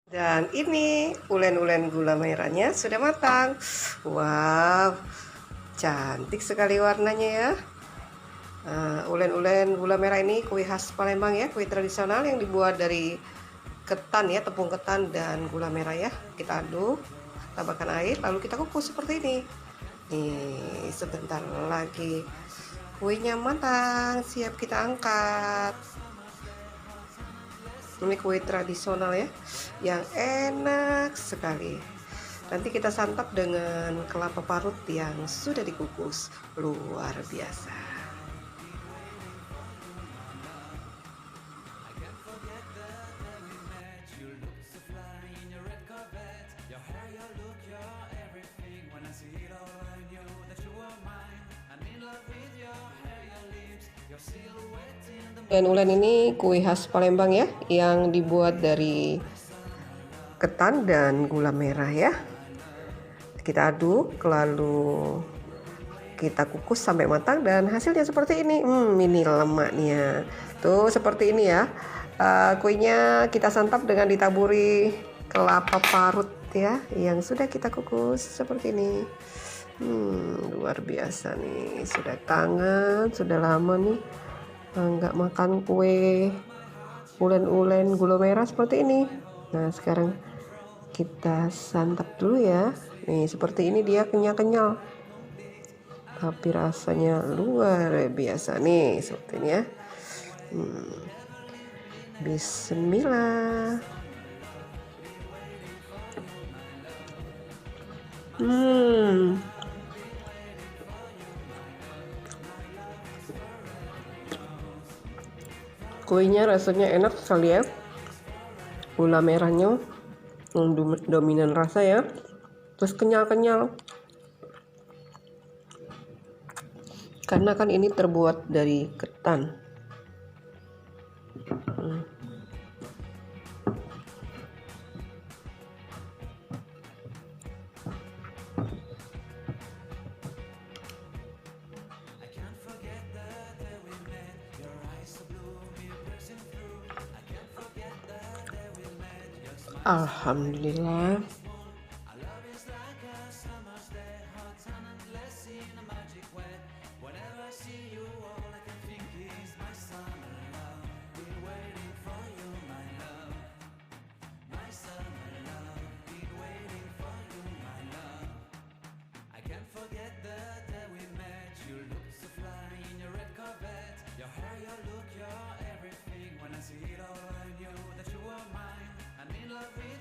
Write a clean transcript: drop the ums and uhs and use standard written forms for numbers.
Dan ini ulen-ulen gula merahnya sudah matang. Wow, cantik sekali warnanya ya. Ulen-ulen gula merah ini kue khas Palembang ya, kue tradisional yang dibuat dari ketan ya, tepung ketan dan gula merah ya. Kita aduk, tambahkan air, lalu kita kukus seperti ini. Nih, sebentar lagi kuenya matang, siap kita angkat. Ini kue tradisional ya, yang enak sekali. Nanti kita santap dengan kelapa parut yang sudah dikukus, luar biasa. Ulen-ulen ini kue khas Palembang ya, yang dibuat dari ketan dan gula merah ya. Kita aduk, lalu kita kukus sampai matang dan hasilnya seperti ini. Ini lemaknya. Tuh seperti ini ya. Kuenya kita santap dengan ditaburi kelapa parut ya, yang sudah kita kukus seperti ini. Luar biasa nih. Sudah kangen, sudah lama nih nggak makan kue ulen-ulen gula merah seperti ini. Nah sekarang kita santap dulu ya. Nih seperti ini dia kenyal-kenyal, tapi rasanya luar biasa nih seperti ini ya. Bismillah. Kuenya rasanya enak sekali ya. Gula merahnya dominan rasa ya. Terus kenyal-kenyal. Karena kan ini terbuat dari ketan. Alhamdulillah. See it all in you that you are mine. I'm in love with